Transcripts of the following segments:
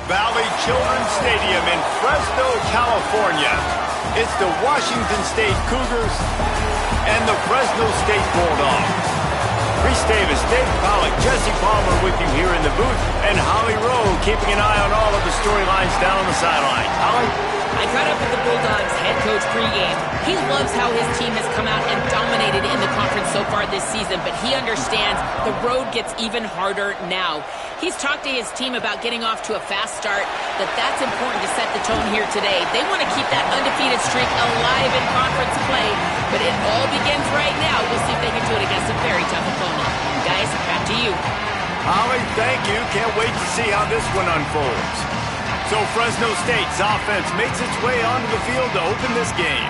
Valley Children's Stadium in Fresno, California. It's the Washington State Cougars and the Fresno State Bulldogs. Reese Davis, Dave Pollock, Jesse Palmer with you here in the booth, and Holly Rowe keeping an eye on all of the storylines down on the sideline. Holly? I caught up with the Bulldogs head coach pregame. He loves how his team has come out and dominated in the conference so far this season, but he understands the road gets even harder now. He's talked to his team about getting off to a fast start, that's important to set the tone here today. They want to keep that undefeated streak alive in conference play, but it all begins right now. We'll see if they can do it against a very tough opponent. Guys, back to you. Holly, thank you. Can't wait to see how this one unfolds. So Fresno State's offense makes its way onto the field to open this game.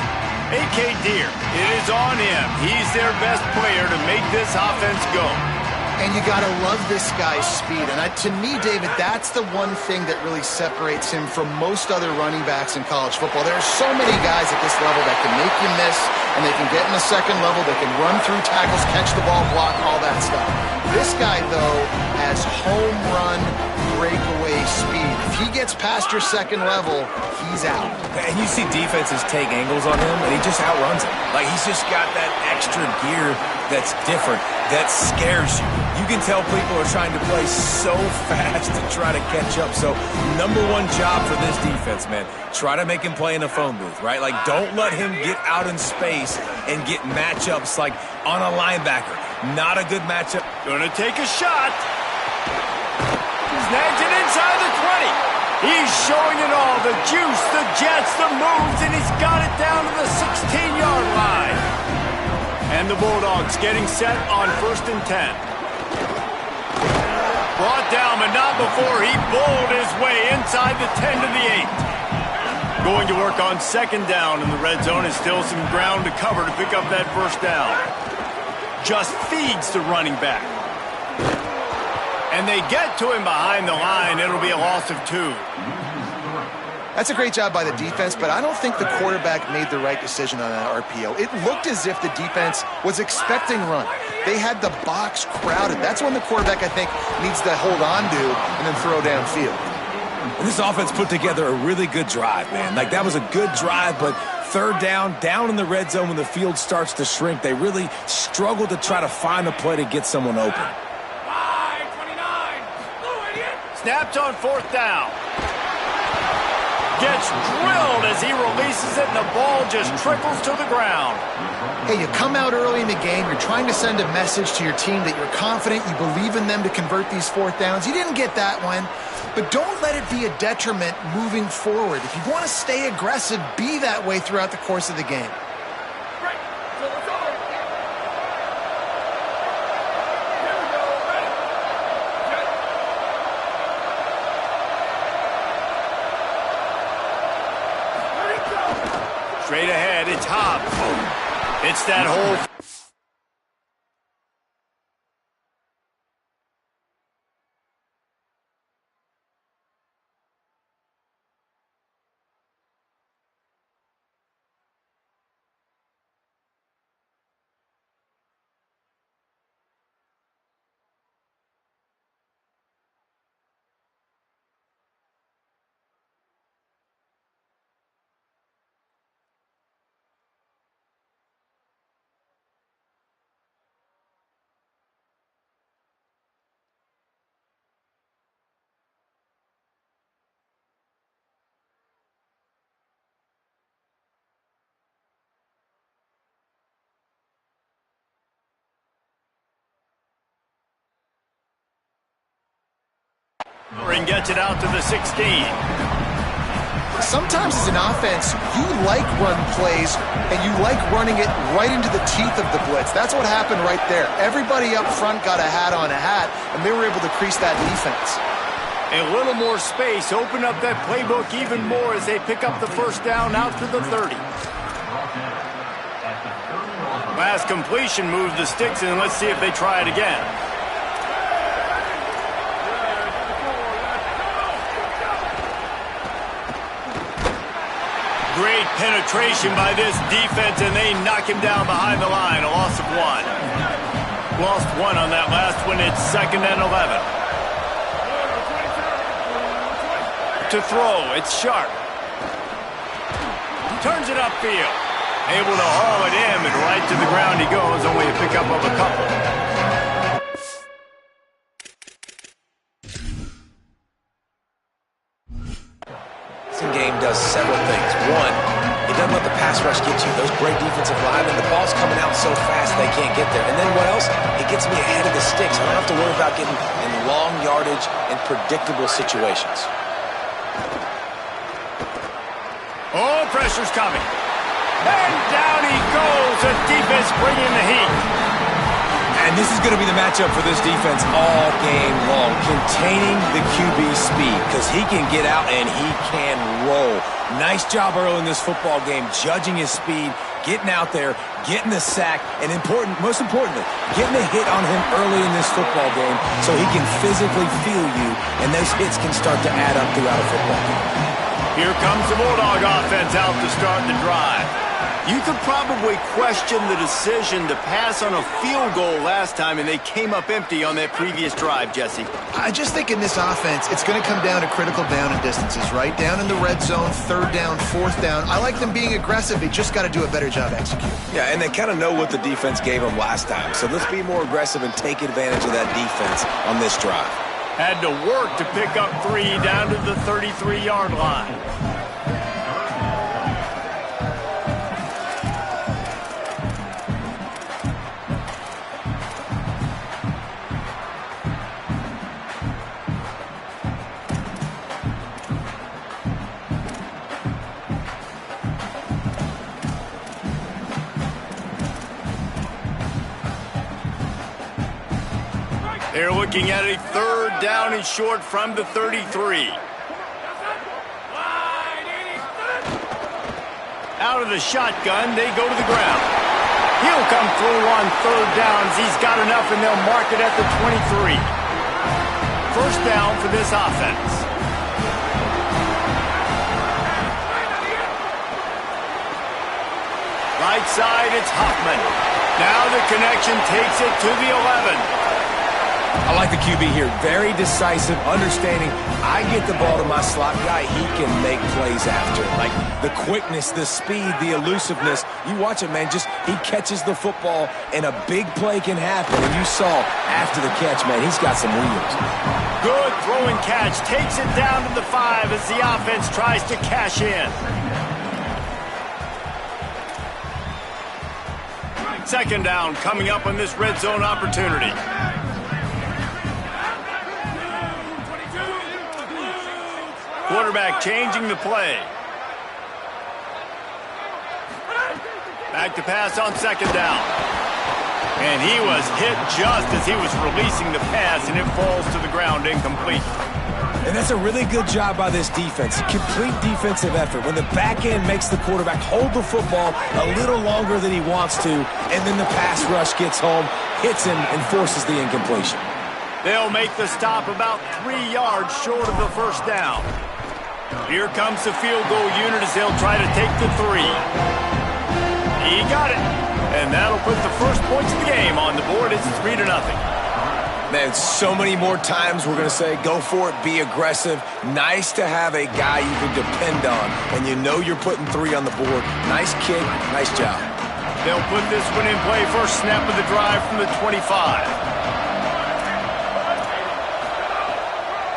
A.K. Deer, it is on him. He's their best player to make this offense go. And you got to love this guy's speed. And to me, David, that's the one thing that really separates him from most other running backs in college football. There are so many guys at this level that can make you miss, and they can get in the second level, they can run through tackles, catch the ball, block, all that stuff. This guy, though, has home run breakaway speed. If he gets past your second level, he's out. And you see defenses take angles on him, and he just outruns them. Like, he's just got that extra gear that's different, that scares you. You can tell people are trying to play so fast to try to catch up. So, number one job for this defense, man, try to make him play in a phone booth, right? Like, don't let him get out in space and get matchups like on a linebacker. Not a good matchup. Gonna take a shot. Snags it inside the 20. He's showing it all. The juice, the jets, the moves, and he's got it down to the 16-yard line. And the Bulldogs getting set on 1st and 10. Brought down, but not before he bowled his way inside the 10 to the 8. Going to work on 2nd down in the red zone. Is still some ground to cover to pick up that 1st down. Just feeds the running back. And they get to him behind the line. It'll be a loss of 2. That's a great job by the defense, but I don't think the quarterback made the right decision on that RPO. It looked as if the defense was expecting run. They had the box crowded. That's when the quarterback, I think, needs to hold on to and then throw downfield. This offense put together a really good drive, man. Like, that was a good drive, but 3rd down in the red zone when the field starts to shrink, they really struggled to try to find a play to get someone open. Snapped on 4th down. Gets drilled as he releases it, and the ball just trickles to the ground. Hey, you come out early in the game, you're trying to send a message to your team that you're confident, you believe in them to convert these 4th downs. You didn't get that one, but don't let it be a detriment moving forward. If you want to stay aggressive, be that way throughout the course of the game. Straight ahead, it's Hobbs. It's that whole... And gets it out to the 16. Sometimes as an offense, you like run plays, and you like running it right into the teeth of the blitz. That's what happened right there. Everybody up front got a hat on a hat, and they were able to crease that defense. A little more space, open up that playbook even more as they pick up the 1st down out to the 30. Last completion moved the sticks, and let's see if they try it again. Great penetration by this defense, and they knock him down behind the line. A loss of 1. Lost 1 on that last one. It's 2nd and 11. To throw, it's sharp. Turns it upfield. Able to haul it in, and right to the ground he goes, only a pickup of a couple. This game does several things. One, it doesn't let the pass rush get you. Those great defensive linemen, the ball's coming out so fast they can't get there. And then what else? It gets me ahead of the sticks. I don't have to worry about getting in long yardage and predictable situations. Oh, pressure's coming. And down he goes. The defense bringing the heat. And this is going to be the matchup for this defense all game long. Containing the QB speed, because he can get out and he can roll. Nice job early in this football game, judging his speed, getting out there, getting the sack, and most importantly, getting a hit on him early in this football game so he can physically feel you, and those hits can start to add up throughout a football game. Here comes the Bulldog offense out to start the drive. You could probably question the decision to pass on a field goal last time, and they came up empty on that previous drive, Jesse. I just think in this offense, it's going to come down to critical down and distances, right? Down in the red zone, third down, fourth down. I like them being aggressive. They just got to do a better job executing. Yeah, and they kind of know what the defense gave them last time. So let's be more aggressive and take advantage of that defense on this drive. Had to work to pick up 3 down to the 33-yard line. They're looking at a third down and short from the 33. Out of the shotgun, they go to the ground. He'll come through on third downs. He's got enough, and they'll mark it at the 23. First down for this offense. Right side, it's Hoffman. Now the connection takes it to the 11. I like the QB here. Very decisive, understanding I get the ball to my slot guy, he can make plays after. Like the quickness, the speed, the elusiveness. You watch it, man. Just he catches the football, and a big play can happen. And you saw after the catch, man, he's got some wheels. Good throw and catch. Takes it down to the 5 as the offense tries to cash in. Second down coming up on this red zone opportunity. Quarterback changing the play. Back to pass on second down. And he was hit just as he was releasing the pass, and it falls to the ground incomplete. And that's a really good job by this defense. Complete defensive effort. When the back end makes the quarterback hold the football a little longer than he wants to, and then the pass rush gets home, hits him, and forces the incompletion. They'll make the stop about 3 yards short of the first down. Here comes the field goal unit as they'll try to take the 3. He got it. And that'll put the first points of the game on the board. It's 3-0. Man, so many more times we're going to say, go for it, be aggressive. Nice to have a guy you can depend on when you know you're putting 3 on the board. Nice kick, nice job. They'll put this one in play. First snap of the drive from the 25.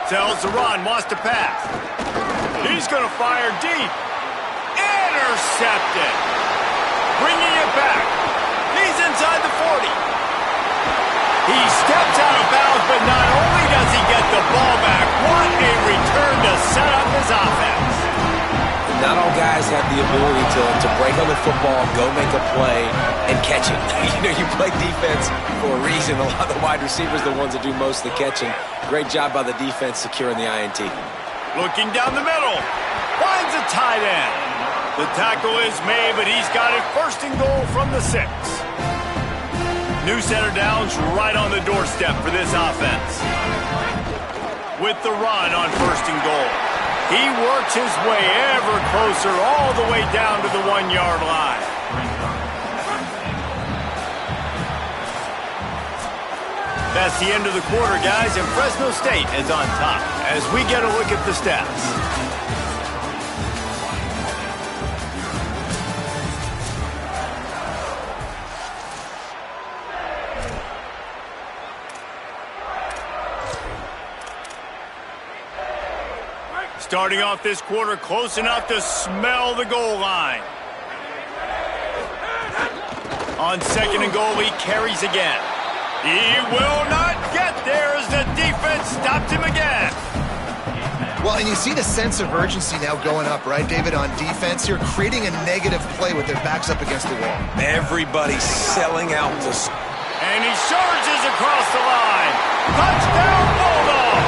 Tells the run, wants to pass. He's going to fire deep. Intercepted. Bringing it back. He's inside the 40. He steps out of bounds, but not only does he get the ball back, what a return to set up his offense. Not all guys have the ability to break on the football, go make a play, and catch it. You play defense for a reason. A lot of the wide receivers are the ones that do most of the catching. Great job by the defense securing the INT. Looking down the middle. Finds a tight end. The tackle is made, but he's got it first and goal from the 6. New center downs right on the doorstep for this offense. With the run on first and goal. He works his way ever closer all the way down to the 1-yard line. That's the end of the quarter, guys, and Fresno State is on top as we get a look at the stats. Starting off this quarter close enough to smell the goal line. On second and goal, he carries again. He will not get there as the defense stopped him again. Well, and you see the sense of urgency now going up, right, David, on defense. You're creating a negative play with their backs up against the wall. Everybody's selling out to... And he charges across the line. Touchdown, Bulldogs!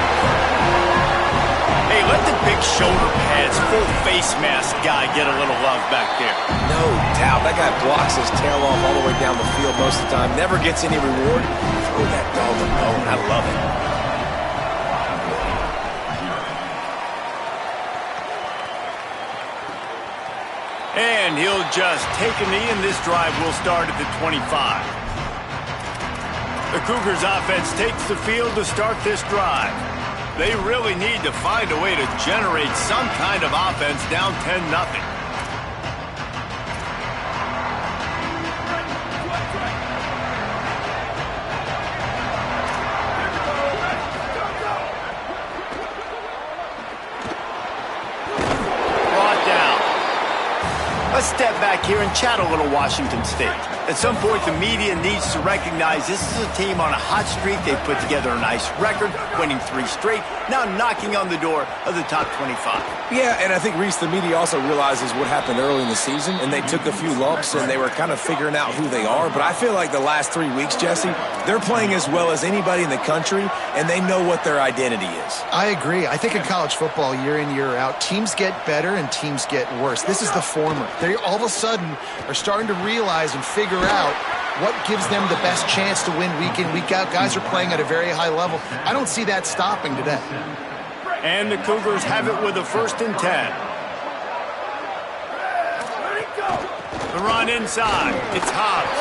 Hey, let the big shoulder pads, full face mask guy get a little love back there. No doubt. That guy blocks his tail off all the way down the field most of the time. Never gets any reward. Throw that dog a bone. I love it. And he'll just take a knee, and this drive will start at the 25. The Cougars offense takes the field to start this drive. They really need to find a way to generate some kind of offense down 10-0. Brought down. Let's step back here and chat a little Washington State. At some point, the media needs to recognize this is a team on a hot streak. They've put together a nice record, winning 3 straight, now knocking on the door of the top 25. Yeah, and I think, Reese, the media also realizes what happened early in the season, and they took a few lumps, and they were kind of figuring out who they are. But I feel like the last 3 weeks, Jesse, they're playing as well as anybody in the country, and they know what their identity is. I agree. I think in college football, year in, year out, teams get better and teams get worse. This is the former. They all of a sudden are starting to realize and figure out what gives them the best chance to win week in, week out. Guys are playing at a very high level. I don't see that stopping today. And the Cougars have it with a 1st and 10. The run inside. It's Hobbs.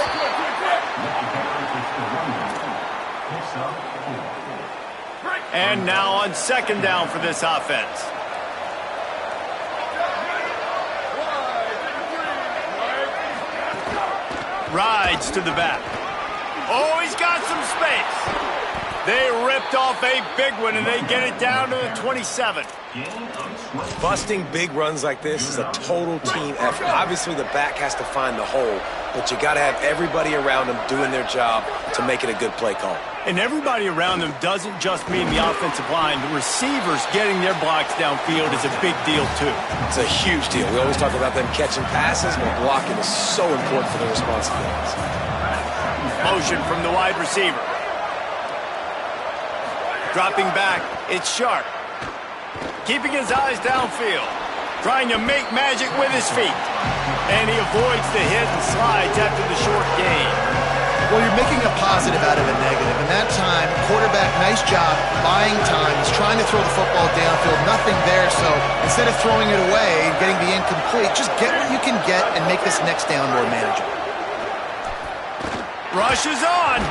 And now on 2nd down for this offense. Rides to the back. Oh, he's got some space. They ripped off a big one, and they get it down to the 27. Busting big runs like this is a total team effort. Obviously, the back has to find the hole, but you got to have everybody around them doing their job to make it a good play call. And everybody around them doesn't just mean the offensive line. The receivers getting their blocks downfield is a big deal, too. It's a huge deal. We always talk about them catching passes, but blocking is so important for their responsibilities. Motion from the wide receiver. Dropping back, it's Sharp. Keeping his eyes downfield. Trying to make magic with his feet. And he avoids the hit and slides after the short gain. Well, you're making a positive out of a negative. And that time, quarterback, nice job, buying time. He's trying to throw the football downfield. Nothing there, so instead of throwing it away and getting the incomplete, just get what you can get and make this next down more manageable. Rush is on.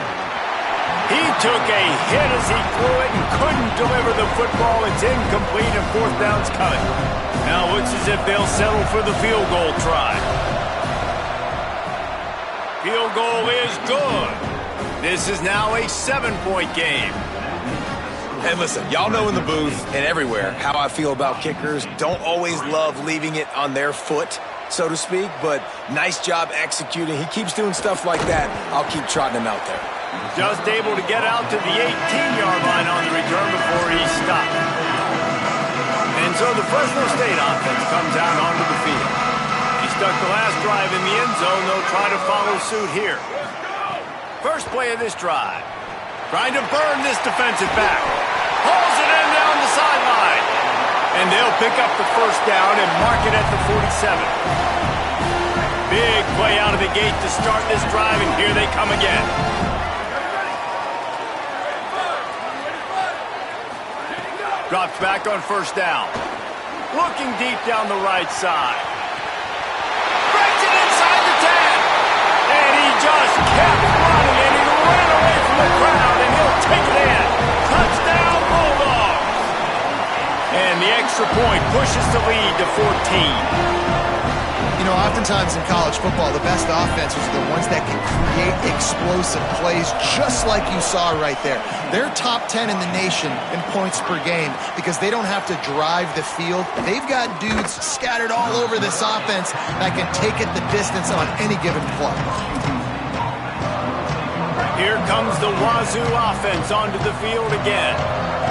He took a hit as he threw it and couldn't deliver the football. It's incomplete and 4th down's coming. Now looks as if they'll settle for the field goal try. Field goal is good. This is now a 7-point game. And listen, y'all know in the booth and everywhere how I feel about kickers. Don't always love leaving it on their foot, so to speak, but nice job executing. He keeps doing stuff like that. I'll keep trotting him out there. Just able to get out to the 18-yard line on the return before he's stopped. And so the Fresno State offense comes out onto the field. He stuck the last drive in the end zone. They'll try to follow suit here. First play of this drive. Trying to burn this defensive back. Hauls it in down the sideline. And they'll pick up the 1st down and mark it at the 47. Big play out of the gate to start this drive, and here they come again. Drops back on 1st down. Looking deep down the right side. Breaks it inside the 10. And he just kept running, and he ran away from the crowd, and he'll take it in. Touchdown, Bulldogs. And the extra point pushes the lead to 14. You know, oftentimes in college football, the best offenses are the ones that can create explosive plays, just like you saw right there. They're top 10 in the nation in points per game because they don't have to drive the field. They've got dudes scattered all over this offense that can take it the distance on any given play. Here comes the Wazoo offense onto the field again.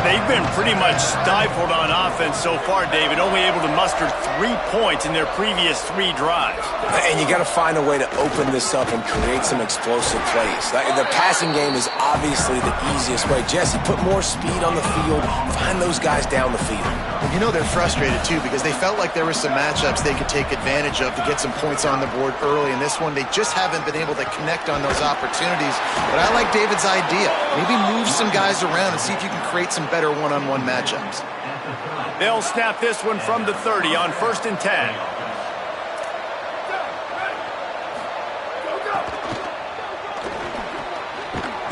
They've been pretty much stifled on offense so far, David, only able to muster 3 points in their previous 3 drives. And you got to find a way to open this up and create some explosive plays. The passing game is obviously the easiest way. Jesse, put more speed on the field. Find those guys down the field. Well, you know they're frustrated, too, because they felt like there were some matchups they could take advantage of to get some points on the board early. In this one, they just haven't been able to connect on those opportunities. But I like David's idea. Maybe move some guys around and see if you can create some better one-on-one matchups. They'll snap this one from the 30 on 1st and 10.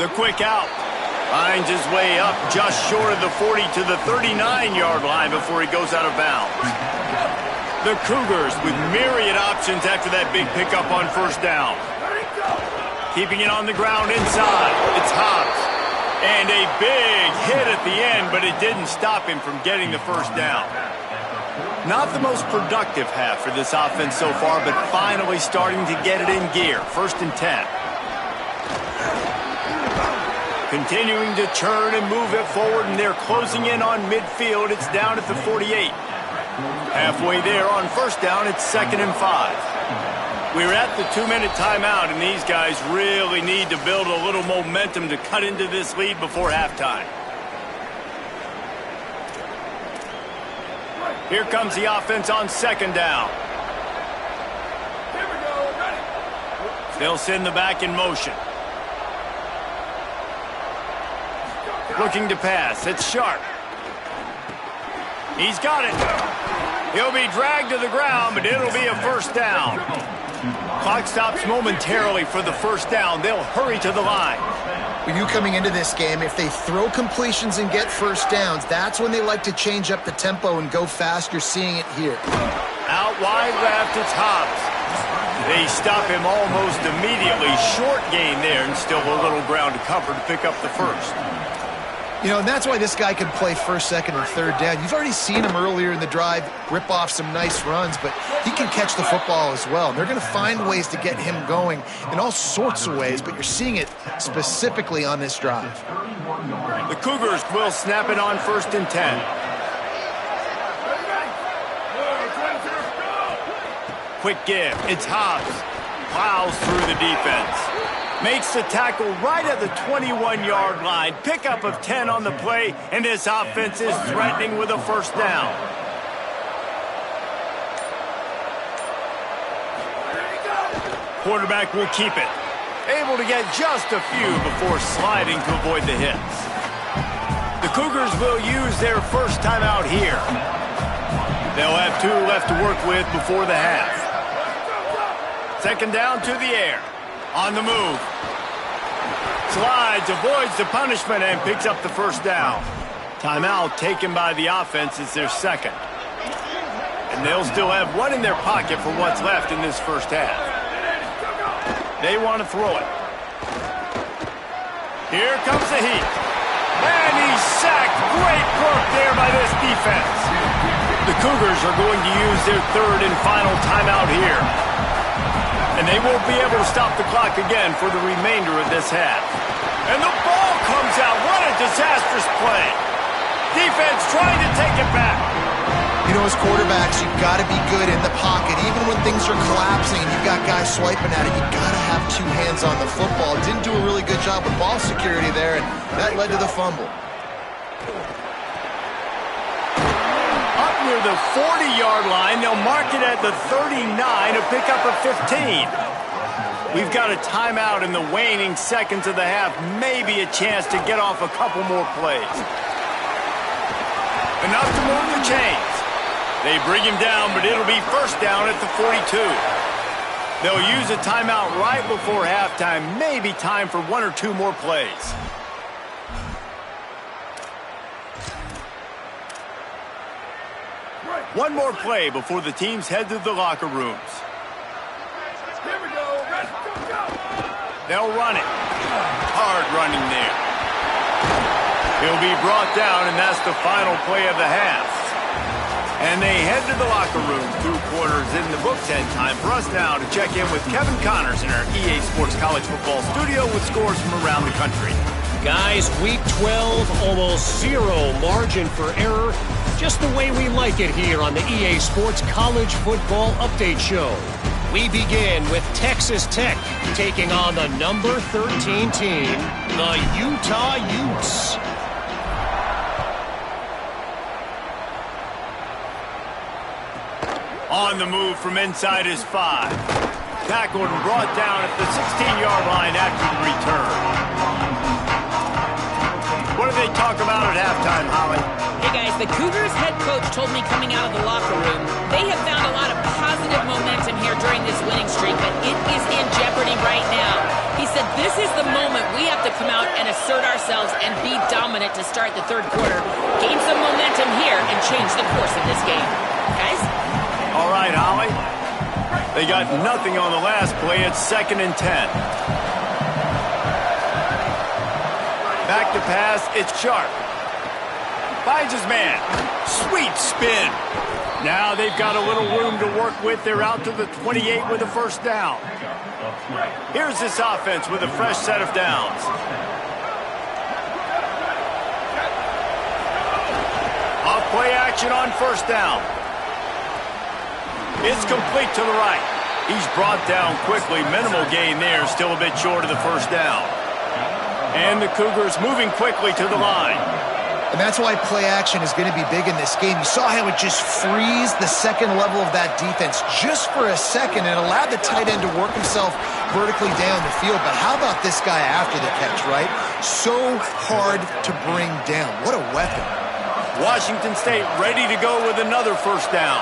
The quick out. Finds his way up just short of the 40 to the 39-yard line before he goes out of bounds. The Cougars with myriad options after that big pickup on 1st down. Keeping it on the ground inside. It's Hobbs. And a big hit at the end, but it didn't stop him from getting the 1st down. Not the most productive half for this offense so far, but finally starting to get it in gear. 1st and 10. Continuing to churn and move it forward, and they're closing in on midfield. It's down at the 48. Halfway there on 1st down, it's 2nd and 5. We're at the 2-minute timeout, and these guys really need to build a little momentum to cut into this lead before halftime. Here comes the offense on 2nd down. They'll send the back in motion. Looking to pass. It's Sharp. He's got it. He'll be dragged to the ground, but it'll be a 1st down. Clock stops momentarily for the 1st down. They'll hurry to the line. With you coming into this game, if they throw completions and get 1st downs, that's when they like to change up the tempo and go fast. You're seeing it here. Out wide left, it's Hobbs. They stop him almost immediately. Short gain there, and still a little ground to cover to pick up the 1st. You know, and that's why this guy can play 1st, 2nd, and 3rd down. You've already seen him earlier in the drive rip off some nice runs, but he can catch the football as well. And they're going to find ways to get him going in all sorts of ways, but you're seeing it specifically on this drive. The Cougars will snap it on 1st and 10. Quick give. It's Hobbs. Plows through the defense. Makes the tackle right at the 21-yard line. Pickup of 10 on the play, and this offense is threatening with a 1st down. Quarterback will keep it. Able to get just a few before sliding to avoid the hits. The Cougars will use their 1st timeout here. They'll have 2 left to work with before the half. 2nd down to the air. On the move. Slides, avoids the punishment, and picks up the 1st down. Timeout taken by the offense is their 2nd. And they'll still have 1 in their pocket for what's left in this 1st half. They want to throw it. Here comes the heat. And he's sacked. Great work there by this defense. The Cougars are going to use their 3rd and final timeout here. And they won't be able to stop the clock again for the remainder of this half. And the ball comes out. What a disastrous play. Defense trying to take it back. You know, as quarterbacks, you've got to be good in the pocket. Even when things are collapsing and you've got guys swiping at it, you've got to have 2 hands on the football. Didn't do a really good job with ball security there, and that led to the fumble. Near the 40-yard line, they'll mark it at the 39, a pickup of 15. We've got a timeout in the waning seconds of the half, maybe a chance to get off a couple more plays. Enough to move the chains. They bring him down, but it'll be 1st down at the 42. They'll use a timeout right before halftime, maybe time for 1 or 2 more plays. One more play before the teams head to the locker rooms. Here we go. They'll run it. Hard running there. He'll be brought down, and that's the final play of the half. And they head to the locker room. 2 quarters in the books, and time for us now to check in with Kevin Connors in our EA Sports College Football studio with scores from around the country. Guys, week 12, almost zero margin for error. Just the way we like it here on the EA Sports College Football Update Show. We begin with Texas Tech taking on the number 13 team, the Utah Utes. On the move from inside his 5. Tackled and brought down at the 16-yard line after the return. What do they talk about at halftime, Holly? Hey guys, the Cougars head coach told me coming out of the locker room, they have found a lot of positive momentum here during this winning streak, but it is in jeopardy right now. He said this is the moment we have to come out and assert ourselves and be dominant to start the third quarter. Gain some momentum here and change the course of this game. Guys? All right, Holly. They got nothing on the last play. It's 2nd and 10. Back to pass. It's Sharp. Finds his man. Sweet spin. Now they've got a little room to work with. They're out to the 28 with a first down. Here's this offense with a fresh set of downs. Off play action on first down. It's complete to the right. He's brought down quickly. Minimal gain there. Still a bit short of the first down. And the Cougars moving quickly to the line. And that's why play action is going to be big in this game. You saw how it just frees the second level of that defense just for a second and allowed the tight end to work himself vertically down the field. But how about this guy after the catch, right? So hard to bring down. What a weapon. Washington State ready to go with another first down.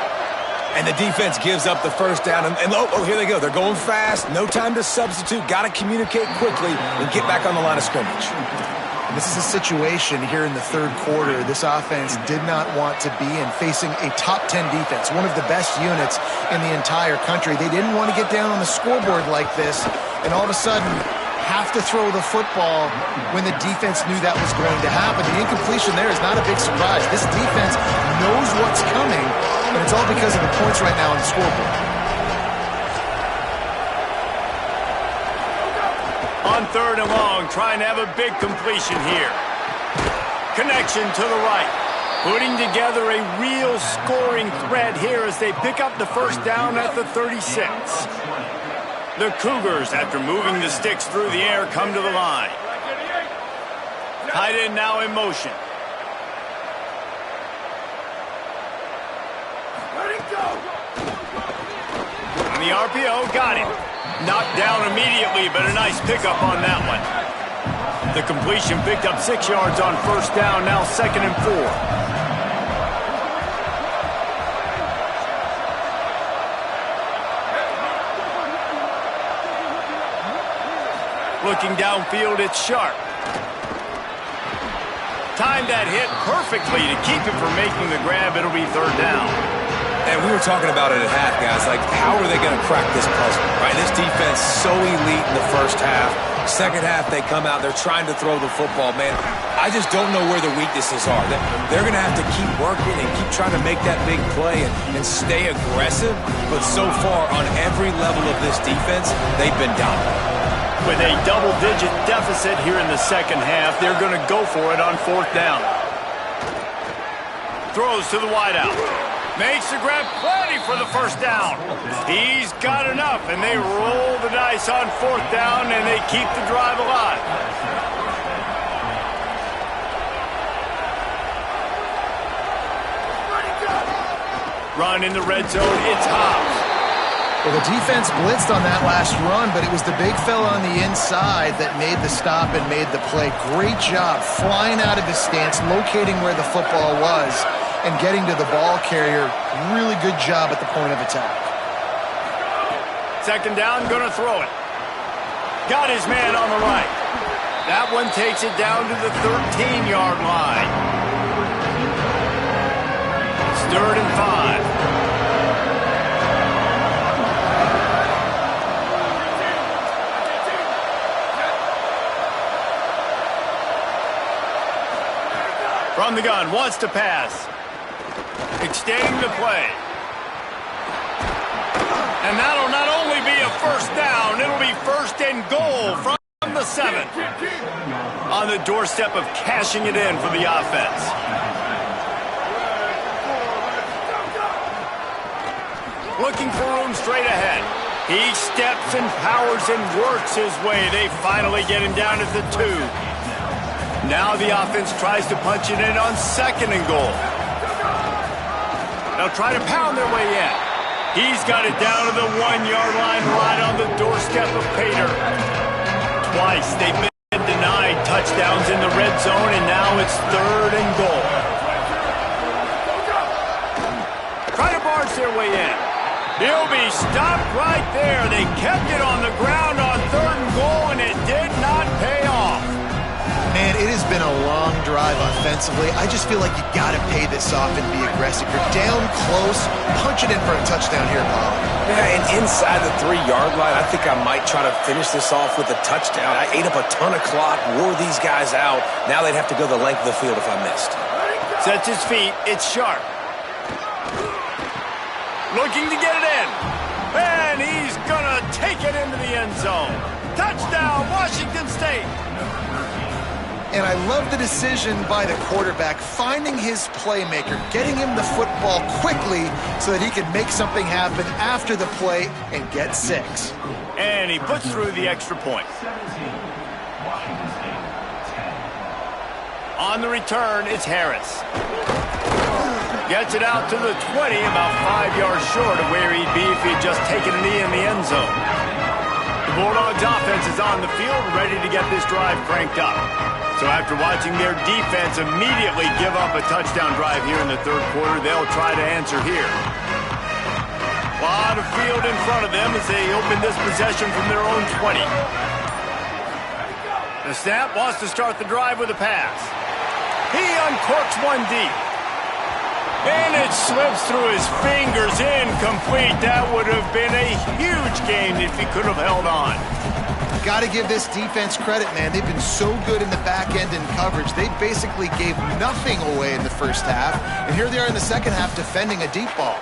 And the defense gives up the first down. And here they go. They're going fast. No time to substitute. Got to communicate quickly and get back on the line of scrimmage. This is a situation here in the third quarter this offense did not want to be in, facing a top 10 defense, one of the best units in the entire country. They didn't want to get down on the scoreboard like this and all of a sudden have to throw the football when the defense knew that was going to happen. The incompletion there is not a big surprise. This defense knows what's coming, and it's all because of the points right now on the scoreboard. On 3rd and long, trying to have a big completion here. Connection to the right. Putting together a real scoring threat here as they pick up the first down at the 36. The Cougars, after moving the sticks through the air, come to the line. Tight end now in motion. And the RPO got him. Knocked down immediately, but a nice pickup on that one. The completion picked up 6 yards on first down, now 2nd and 4. Looking downfield, it's Sharp. Timed that hit perfectly to keep him from making the grab. It'll be 3rd down. And we were talking about it at half, guys. Like, how are they going to crack this puzzle, right? This defense so elite in the first half. Second half, they come out. They're trying to throw the football. Man, I just don't know where the weaknesses are. They're going to have to keep working and keep trying to make that big play and stay aggressive. But so far, on every level of this defense, they've been dominant. With a double-digit deficit here in the second half, they're going to go for it on 4th down. Throws to the wideout. Makes the grab, plenty for the first down. He's got enough, and they roll the dice on 4th down, and they keep the drive alive. Run in the red zone, it's Hobbs. Well, the defense blitzed on that last run, but it was the big fella on the inside that made the stop and made the play. Great job flying out of his stance, locating where the football was, and getting to the ball carrier. Really good job at the point of attack. 2nd down, gonna throw it. Got his man on the right. That one takes it down to the 13-yard line. It's 3rd and 5. From the gun, wants to pass. Extending the play. And that'll not only be a first down, it'll be first and goal from the 7. On the doorstep of cashing it in for the offense. Looking for room straight ahead. He steps and powers and works his way. They finally get him down at the 2. Now the offense tries to punch it in on 2nd and goal. They'll try to pound their way in. He's got it down to the 1-yard line right on the doorstep of Pater. Twice they've been denied touchdowns in the red zone, and now it's 3rd and goal. Try to barge their way in. He'll be stopped right there. They kept it on the ground on 3rd and goal, and it did not pay off. Man, it has been a long drive offensively. I just feel like you got to pay this off and be aggressive. You're down close. Punch it in for a touchdown here, Paul. Yeah, and inside the 3-yard line, I think I might try to finish this off with a touchdown. I ate up a ton of clock, wore these guys out. Now they'd have to go the length of the field if I missed. Sets his feet. It's Sharp. Looking to get it in. And he's going to take it into the end zone. Touchdown, Washington State. And I love the decision by the quarterback, finding his playmaker, getting him the football quickly so that he can make something happen after the play and get 6. And he puts through the extra point. On the return, it's Harris. Gets it out to the 20, about 5 yards short of where he'd be if he'd just taken a knee in the end zone. The Bulldogs offense is on the field, ready to get this drive cranked up. So after watching their defense immediately give up a touchdown drive here in the 3rd quarter, they'll try to answer here. A lot of field in front of them as they open this possession from their own 20. The snap wants to start the drive with a pass. He uncorks one deep. And it slips through his fingers, incomplete. That would have been a huge gain if he could have held on. Got to give this defense credit, man. They've been so good in the back end in coverage. They basically gave nothing away in the first half. And here they are in the second half defending a deep ball.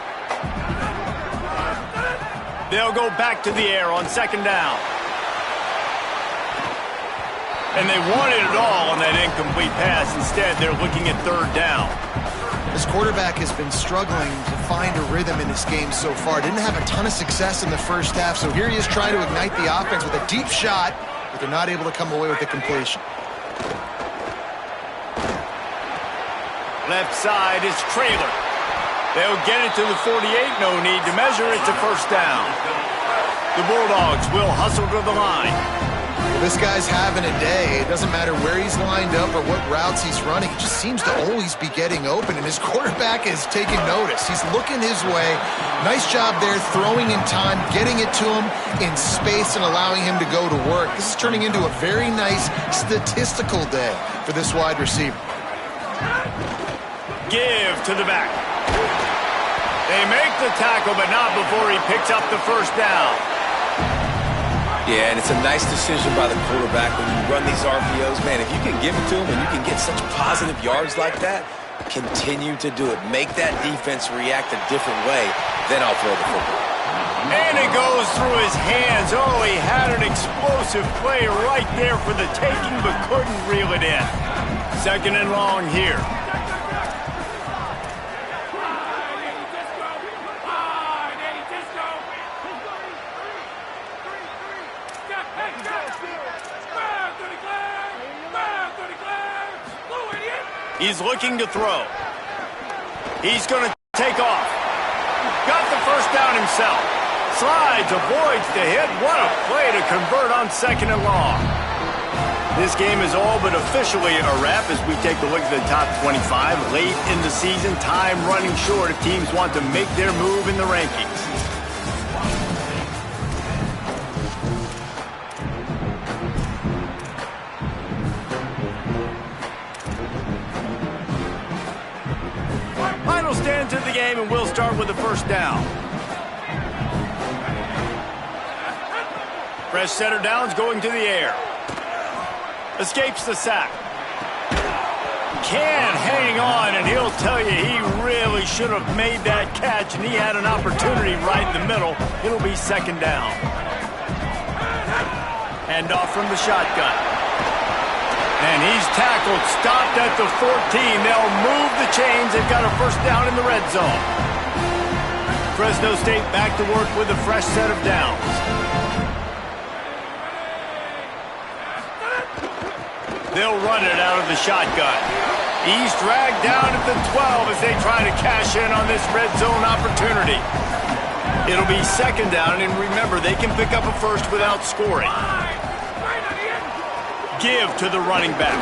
They'll go back to the air on 2nd down. And they wanted it all on that incomplete pass. Instead, they're looking at 3rd down. This quarterback has been struggling to find a rhythm in this game so far. Didn't have a ton of success in the first half, so here he is trying to ignite the offense with a deep shot, but they're not able to come away with the completion. Left side is Traylor. They'll get it to the 48, no need to measure it to 1st down. The Bulldogs will hustle to the line. This guy's having a day. It doesn't matter where he's lined up or what routes he's running. He just seems to always be getting open, and his quarterback is taking notice. He's looking his way. Nice job there, throwing in time, getting it to him in space and allowing him to go to work. This is turning into a very nice statistical day for this wide receiver. Give to the back. They make the tackle, but not before he picks up the 1st down. Yeah, and it's a nice decision by the quarterback when you run these RPOs. Man, if you can give it to him and you can get such positive yards like that, continue to do it. Make that defense react a different way, then I'll throw the football. And it goes through his hands. Oh, he had an explosive play right there for the taking, but couldn't reel it in. 2nd and long here. He's looking to throw. He's going to take off. Got the 1st down himself. Slides, avoids the hit. What a play to convert on 2nd and long. This game is all but officially a wrap as we take a look at the top 25. Late in the season, time running short if teams want to make their move in the rankings. Stand to the game, and we'll start with the 1st down. Fresh center downs going to the air. Escapes the sack. can't hang on, and he'll tell you he really should have made that catch, and he had an opportunity right in the middle. It'll be second down. Hand off from the shotgun. And he's tackled, stopped at the 14. They'll move the chains. They've got a first down in the red zone. Fresno State back to work with a fresh set of downs. They'll run it out of the shotgun. He's dragged down at the 12 as they try to cash in on this red zone opportunity. It'll be second down, and remember, they can pick up a first without scoring. Give to the running back.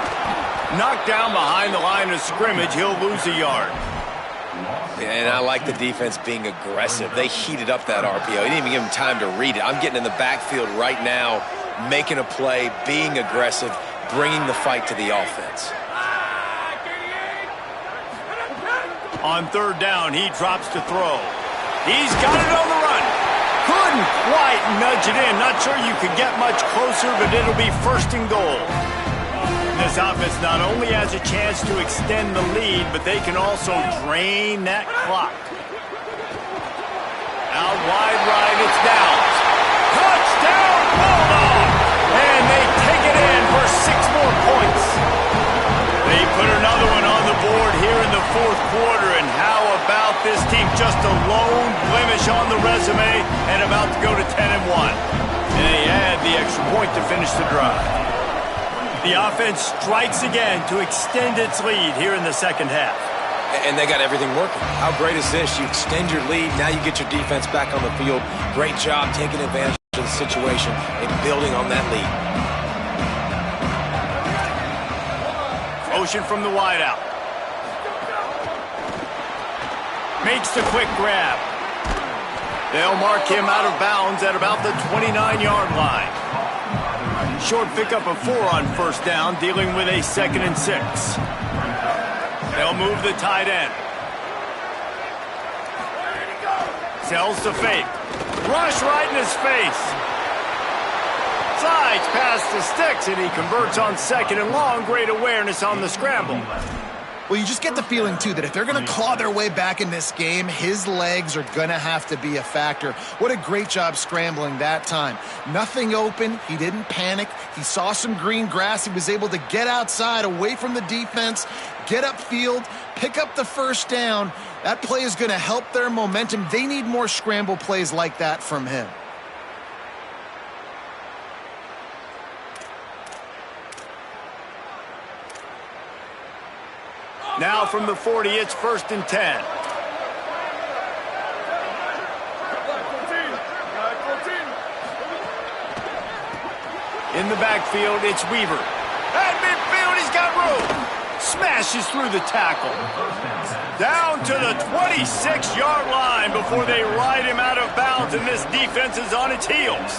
Knocked down behind the line of scrimmage, he'll lose a yard. And I like the defense being aggressive. They heated up that RPO. He didn't even give him time to read it. I'm getting in the backfield right now, making a play, being aggressive, bringing the fight to the offense. On third down, he drops to throw. He's got it on the run. Couldn't quite nudge it in. Not sure you could get much closer, but it'll be first and goal. This offense not only has a chance to extend the lead, but they can also drain that clock. Out wide right, it's Downs. Touchdown, Bulldog! And they take it in for 6 more points. They put another one on the board here in the fourth quarter, and how about this team? Just a lone blemish on the resume and about to go to 10-1. And they add the extra point to finish the drive. The offense strikes again to extend its lead here in the second half. And they got everything working. How great is this? You extend your lead, now you get your defense back on the field. Great job taking advantage of the situation and building on that lead. Motion from the wideout. Makes the quick grab. They'll mark him out of bounds at about the 29-yard line. Short pickup of 4 on first down, dealing with a 2nd and 6. They'll move the tight end. Sells to fake. Rush right in his face. Slides past the sticks, and he converts on 2nd and long. Great awareness on the scramble. Well, you just get the feeling, too, that if they're going to claw their way back in this game, his legs are going to have to be a factor. What a great job scrambling that time. Nothing open. He didn't panic. He saw some green grass. He was able to get outside, away from the defense, get upfield, pick up the first down. That play is going to help their momentum. They need more scramble plays like that from him. Now from the 40, it's 1st and 10. In the backfield, it's Weaver. At midfield, he's got room. Smashes through the tackle. Down to the 26-yard line before they ride him out of bounds, and this defense is on its heels.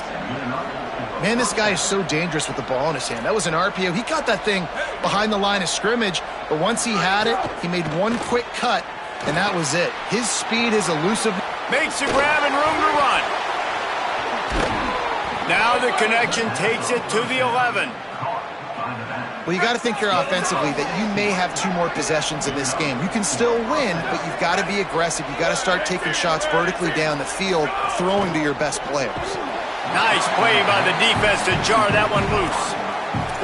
Man, this guy is so dangerous with the ball in his hand. That was an RPO. He caught that thing behind the line of scrimmage, but once he had it, he made one quick cut, and that was it. His speed, his elusiveness. Makes a grab and room to run. Now the connection takes it to the 11. Well, you got to think here offensively that you may have 2 more possessions in this game. You can still win, but you've got to be aggressive. You've got to start taking shots vertically down the field, throwing to your best players. Nice play by the defense to jar that one loose.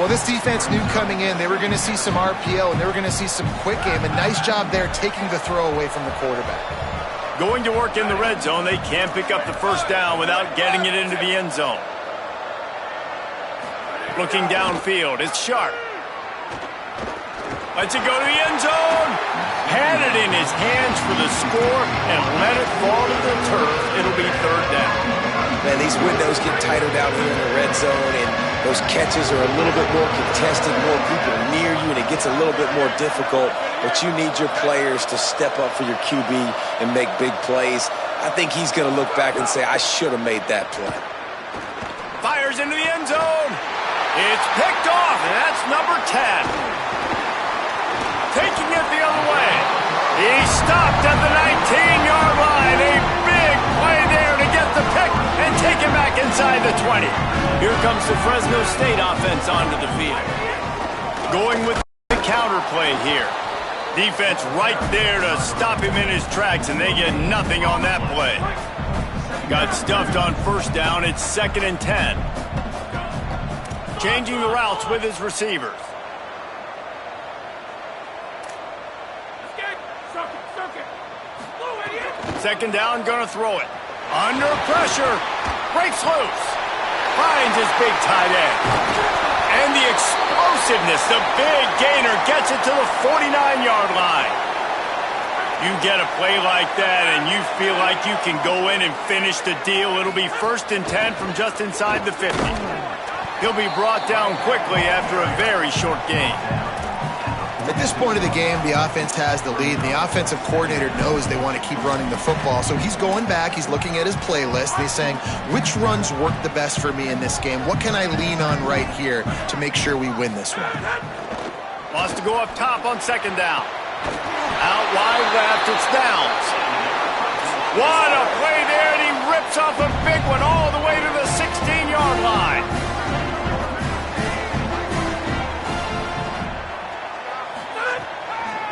Well, this defense knew coming in they were going to see some RPO and they were going to see some quick game. A nice job there taking the throw away from the quarterback. Going to work in the red zone, they can't pick up the first down without getting it into the end zone. Looking downfield, it's Sharp. Lets it go to the end zone. Had it in his hands for the score and let it fall to the turf. It'll be 3rd down. Man, these windows get tighter down here in the red zone, and those catches are a little bit more contested, more people near you, and it gets a little bit more difficult. But you need your players to step up for your QB and make big plays. I think he's going to look back and say, I should have made that play. Fires into the end zone. It's picked off, and that's number 10. Taking it the other way. He stopped at the 19-yard line. A big play there to get the pick and take it back inside the 20. Here comes the Fresno State offense onto the field. Going with the counterplay here. Defense right there to stop him in his tracks, and they get nothing on that play. Got stuffed on first down. It's 2nd and 10. Changing the routes with his receivers. Second down, gonna throw it. Under pressure. Breaks loose. Finds his big tight end. And the explosiveness, the big gainer gets it to the 49-yard line. You get a play like that and you feel like you can go in and finish the deal. It'll be 1st and 10 from just inside the 50. He'll be brought down quickly after a very short game. At this point of the game, the offense has the lead, and the offensive coordinator knows they want to keep running the football. So he's going back, he's looking at his playlist, and he's saying, which runs work the best for me in this game? What can I lean on right here to make sure we win this one? Wants to go up top on 2nd down. Out wide left, it's Downs. What a play there, and he rips off a big one all the way to the 16-yard line.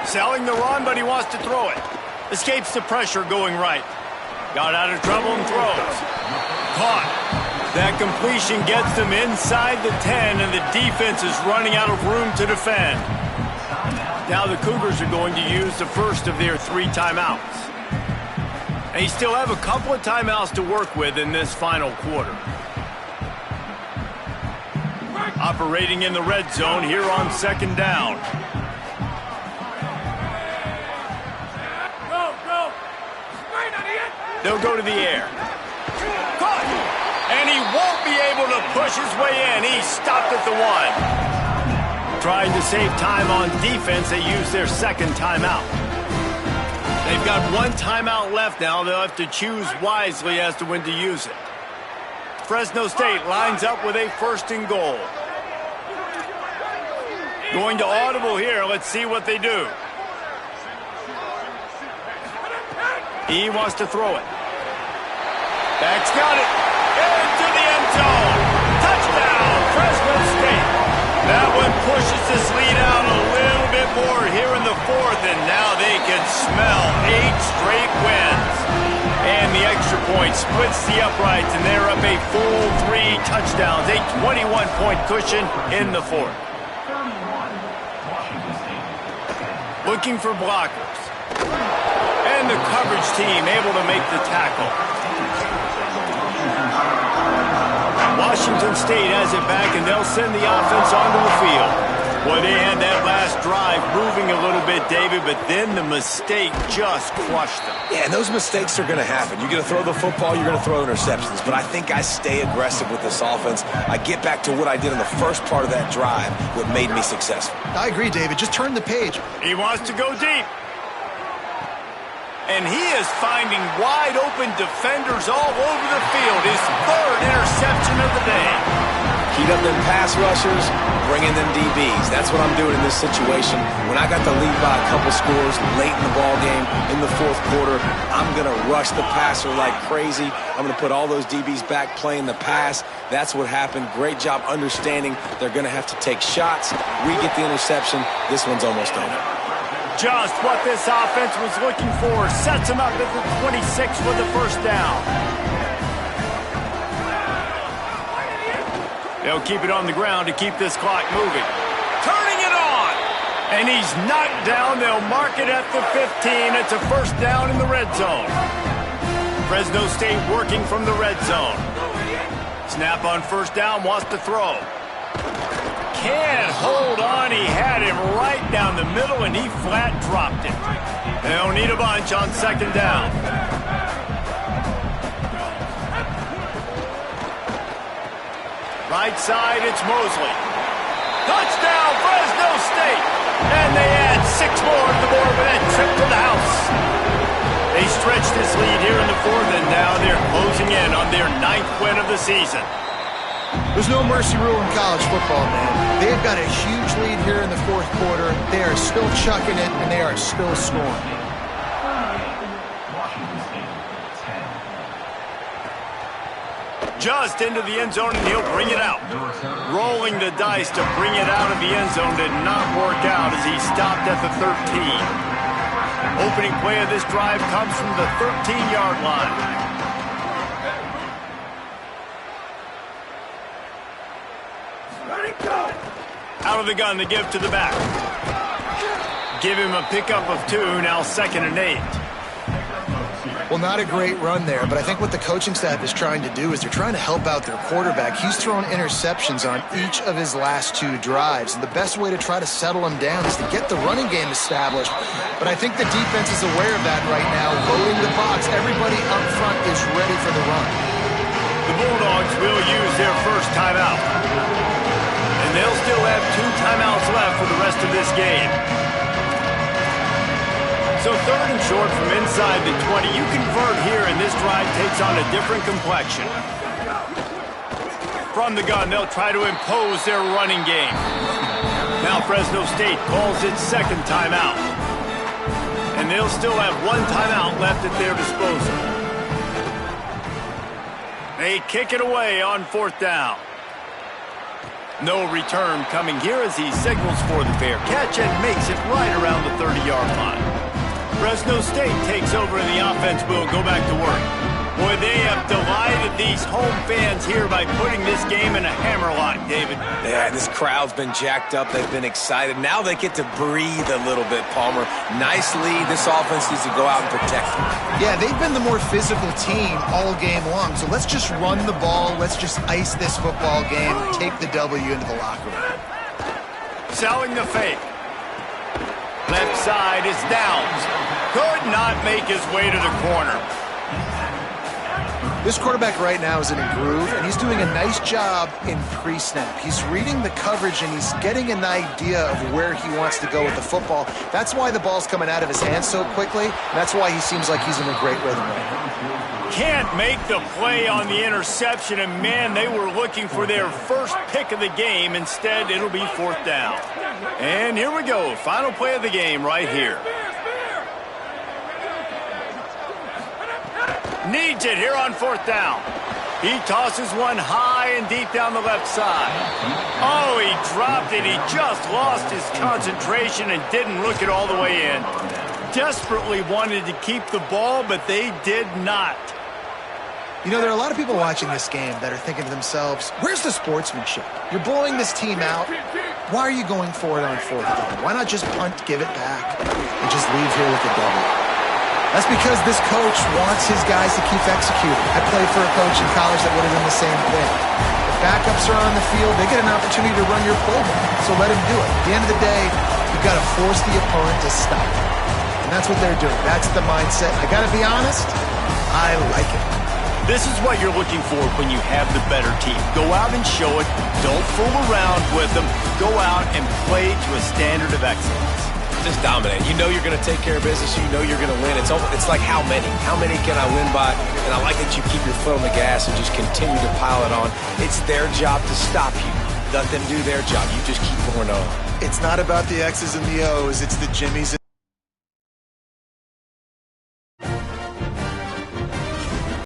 Selling the run, but he wants to throw it. Escapes the pressure going right. Got out of trouble and throws. Caught. That completion gets them inside the 10, and the defense is running out of room to defend. Now the Cougars are going to use the first of their 3 timeouts. They still have a couple of timeouts to work with in this final quarter. Operating in the red zone here on 2nd down. They'll go to the air. Caught! And he won't be able to push his way in. He stopped at the 1. Trying to save time on defense, they use their 2nd timeout. They've got 1 timeout left now. They'll have to choose wisely as to when to use it. Fresno State lines up with a 1st and goal. Going to audible here. Let's see what they do. He wants to throw it. Back's got it. Into the end zone. Touchdown, Fresno State. That one pushes this lead out a little bit more here in the 4th, and now they can smell 8 straight wins. And the extra point splits the uprights, and they're up a full 3 touchdowns, a 21-point cushion in the 4th. Looking for blockers. And the coverage team able to make the tackle. Washington State has it back, and they'll send the offense onto the field. Well, they had that last drive moving a little bit, David, but then the mistake just crushed them. Yeah, and those mistakes are going to happen. You're going to throw the football, you're going to throw interceptions. But I think I stay aggressive with this offense. I get back to what I did in the first part of that drive, what made me successful. I agree, David. Just turn the page. He wants to go deep. And he is finding wide-open defenders all over the field. His 3rd interception of the day. Heat up them pass rushers, bring in them DBs. That's what I'm doing in this situation. When I got the lead by a couple scores late in the ball game, in the 4th quarter, I'm going to rush the passer like crazy. I'm going to put all those DBs back playing the pass. That's what happened. Great job understanding they're going to have to take shots. We get the interception. This one's almost over. Just what this offense was looking for. Sets him up at the 26 with the 1st down. They'll keep it on the ground to keep this clock moving. Turning it on. And he's knocked down. They'll mark it at the 15. It's a 1st down in the red zone. Fresno State working from the red zone. Snap on 1st down, wants to throw. Can't hold on. He had him right down the middle, and he flat dropped it. They'll need a bunch on 2nd down. Right side, it's Mosley. Touchdown, Fresno State! And they add 6 more to the board with that trip to the house. They stretch this lead here in the 4th, and now they're closing in on their 9th win of the season. There's no mercy rule in college football, man. They've got a huge lead here in the 4th quarter. They are still chucking it, and they are still scoring. Just into the end zone, and he'll bring it out. Rolling the dice to bring it out of the end zone did not work out as he stopped at the 13. Opening play of this drive comes from the 13-yard line. Out of the gun, the give to the back. Give him a pickup of 2, now 2nd and 8. Well, not a great run there, but I think what the coaching staff is trying to do is they're trying to help out their quarterback. He's thrown interceptions on each of his last 2 drives, and the best way to try to settle him down is to get the running game established. But I think the defense is aware of that right now, loading the box. Everybody up front is ready for the run. The Bulldogs will use their first timeout. And they'll still have 2 timeouts left for the rest of this game. So 3rd and short from inside the 20. You convert here, and this drive takes on a different complexion. From the gun, they'll try to impose their running game. Now Fresno State calls its 2nd timeout. And they'll still have 1 timeout left at their disposal. They kick it away on 4th down. No return coming here as he signals for the fair catch and makes it right around the 30-yard line. Fresno State takes over and the offense will go back to work. Boy, they have delighted these home fans here by putting this game in a hammerlock, David. Yeah, this crowd's been jacked up. They've been excited. Now they get to breathe a little bit, Palmer. Nice lead. This offense needs to go out and protect them. Yeah, they've been the more physical team all game long, so let's just run the ball. Let's just ice this football game, take the W into the locker room. Selling the fake. Left side is Downs. Could not make his way to the corner. This quarterback right now is in a groove, and he's doing a nice job in pre-snap. He's reading the coverage, and he's getting an idea of where he wants to go with the football. That's why the ball's coming out of his hands so quickly. That's why he seems like he's in a great rhythm right now. Can't make the play on the interception, and man, they were looking for their first pick of the game. Instead, it'll be 4th down. And here we go, final play of the game right here. Needs it here on 4th down. He tosses one high and deep down the left side. Oh, he dropped it. He just lost his concentration and didn't look it all the way in. Desperately wanted to keep the ball, but they did not. You know, there are a lot of people watching this game that are thinking to themselves, where's the sportsmanship? You're blowing this team out. Why are you going for it on 4th down? Why not just punt, give it back, and just leave here with a W? That's because this coach wants his guys to keep executing. I played for a coach in college that would have done the same thing. If backups are on the field, they get an opportunity to run your playbook, so let him do it. At the end of the day, you've got to force the opponent to stop. And that's what they're doing. That's the mindset. I got to be honest, I like it. This is what you're looking for when you have the better team. Go out and show it. Don't fool around with them. Go out and play to a standard of excellence. Just dominate. You know you're going to take care of business. You know you're going to win. It's like how many? How many can I win by? And I like that you keep your foot on the gas and just continue to pile it on. It's their job to stop you. Let them do their job. You just keep going on. It's not about the X's and the O's. It's the Jimmies.